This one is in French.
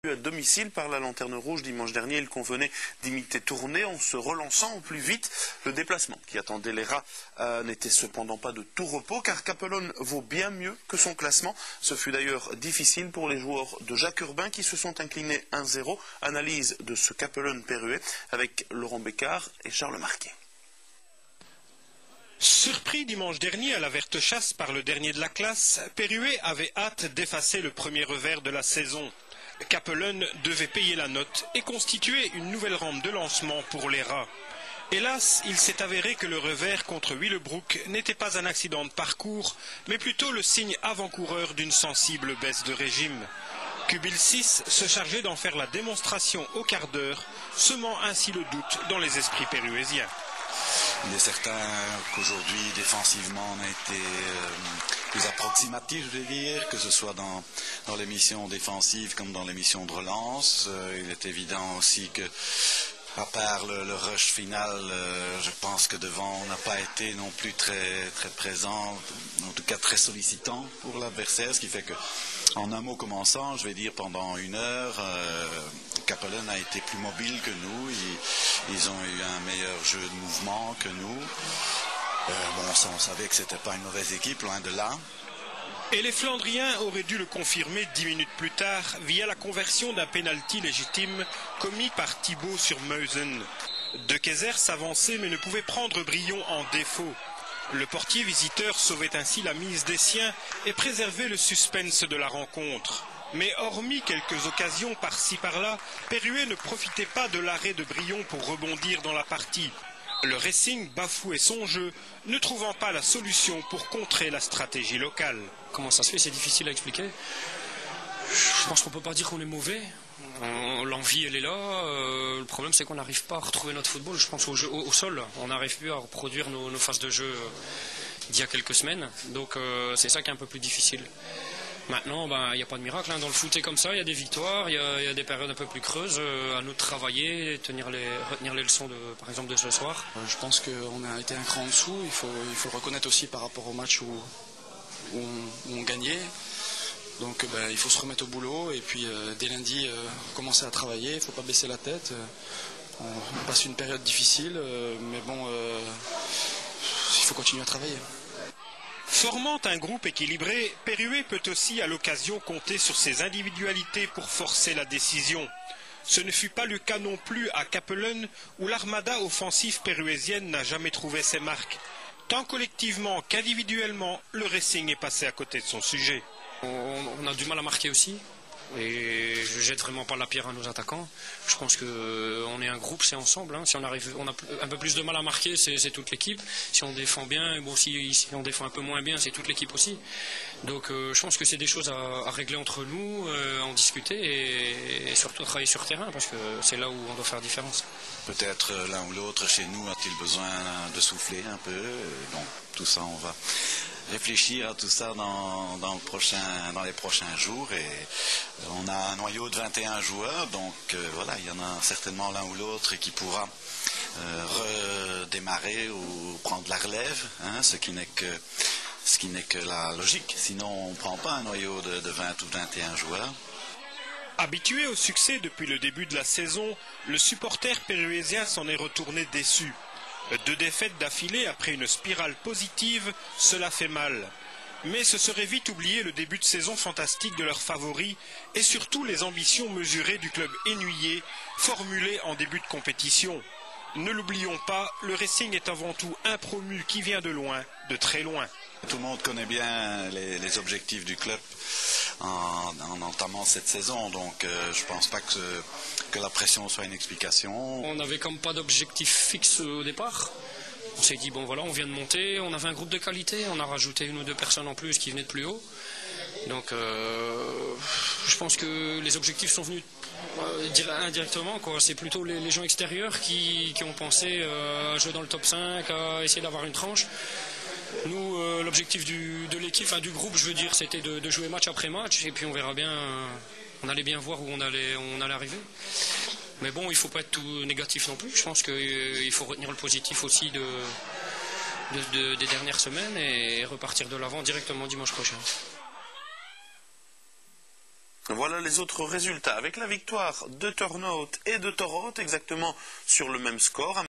À domicile par la Lanterne Rouge dimanche dernier, il convenait d'imiter Tournai en se relançant au plus vite. Le déplacement qui attendait les Rats n'était cependant pas de tout repos car Cappelen vaut bien mieux que son classement. Ce fut d'ailleurs difficile pour les joueurs de Jacques Urbain qui se sont inclinés 1-0. Analyse de ce Cappelen-Perruet avec Laurent Bécard et Charles Marquet. Surpris dimanche dernier à la Verte Chasse par le dernier de la classe, Perruet avait hâte d'effacer le premier revers de la saison. Cappelen devait payer la note et constituer une nouvelle rampe de lancement pour les Rats. Hélas, il s'est avéré que le revers contre Willebroek n'était pas un accident de parcours, mais plutôt le signe avant-coureur d'une sensible baisse de régime. Kubil 6 se chargeait d'en faire la démonstration au quart d'heure, semant ainsi le doute dans les esprits perruésiens. Il est certain qu'aujourd'hui, défensivement, on a été plus approximatif, je vais dire, que ce soit dans les missions défensives comme dans les missions de relance. Il est évident aussi que, à part le rush final, je pense que devant, on n'a pas été non plus très présent, en tout cas très sollicitant pour l'adversaire, ce qui fait que, en un mot commençant, je vais dire pendant une heure, Cappelen a été plus mobile que nous. Ils ont eu un meilleur jeu de mouvement que nous. On savait que c'était pas une mauvaise équipe, loin de là. Et les Flandriens auraient dû le confirmer 10 minutes plus tard via la conversion d'un pénalty légitime commis par Thibaut sur Meusen. De Keyser s'avançait mais ne pouvait prendre Brion en défaut. Le portier visiteur sauvait ainsi la mise des siens et préservait le suspense de la rencontre. Mais hormis quelques occasions par-ci par-là, Perruet ne profitait pas de l'arrêt de Brion pour rebondir dans la partie. Le Racing bafouait son jeu, ne trouvant pas la solution pour contrer la stratégie locale. Comment ça se fait, c'est difficile à expliquer. Je pense qu'on ne peut pas dire qu'on est mauvais. L'envie, elle est là. Le problème, c'est qu'on n'arrive pas à retrouver notre football, je pense, au sol. On n'arrive plus à reproduire nos phases de jeu d'il y a quelques semaines. Donc, c'est ça qui est un peu plus difficile. Maintenant, il n'y a pas de miracle. Dans le foot, c'est comme ça. Il y a des victoires, il y a des périodes un peu plus creuses. À nous de travailler, retenir les leçons, par exemple, de ce soir. Je pense qu'on a été un cran en dessous. Il faut le reconnaître aussi par rapport au match où on gagnait. Donc il faut se remettre au boulot et puis dès lundi commencer à travailler, il ne faut pas baisser la tête. On passe une période difficile, mais bon, il faut continuer à travailler. Formant un groupe équilibré, Perruet peut aussi à l'occasion compter sur ses individualités pour forcer la décision. Ce ne fut pas le cas non plus à Cappelen où l'armada offensive perruésienne n'a jamais trouvé ses marques. Tant collectivement qu'individuellement, le Racing est passé à côté de son sujet. On a du mal à marquer aussi et je jette vraiment pas la pierre à nos attaquants. Je pense qu'on est un groupe, c'est ensemble. Si on a un peu plus de mal à marquer, c'est toute l'équipe. Si on défend bien, si on défend un peu moins bien, c'est toute l'équipe aussi. Donc je pense que c'est des choses à régler entre nous, en discuter et surtout travailler sur le terrain parce que c'est là où on doit faire la différence. Peut-être l'un ou l'autre chez nous a-t-il besoin de souffler un peu. Donc tout ça, on va réfléchir à tout ça dans les prochains jours et on a un noyau de 21 joueurs donc voilà, il y en a certainement l'un ou l'autre qui pourra redémarrer ou prendre la relève, ce qui n'est que la logique, sinon on ne prend pas un noyau de 20 ou 21 joueurs. Habitué au succès depuis le début de la saison, le supporter perruésien s'en est retourné déçu. 2 défaites d'affilée après une spirale positive, cela fait mal. Mais ce serait vite oublier le début de saison fantastique de leurs favoris et surtout les ambitions mesurées du club ennuyé, formulées en début de compétition. Ne l'oublions pas, le Racing est avant tout un promu qui vient de loin, de très loin. Tout le monde connaît bien les objectifs du club en entamant cette saison, donc je ne pense pas que la pression soit une explication. On n'avait comme pas d'objectif fixe au départ. On s'est dit, bon voilà, on vient de monter, on avait un groupe de qualité, on a rajouté 1 ou 2 personnes en plus qui venaient de plus haut. Donc je pense que les objectifs sont venus indirectement, quoi. C'est plutôt les gens extérieurs qui ont pensé à jouer dans le top 5, à essayer d'avoir une tranche. Nous, l'objectif de l'équipe, du groupe, je veux dire, c'était de jouer match après match et puis on verra bien, on allait bien voir où on allait arriver. Mais bon, il ne faut pas être tout négatif non plus. Je pense qu'il faut retenir le positif aussi des dernières semaines et repartir de l'avant directement dimanche prochain. Voilà les autres résultats, avec la victoire de Turnhout et de Torhout, exactement sur le même score.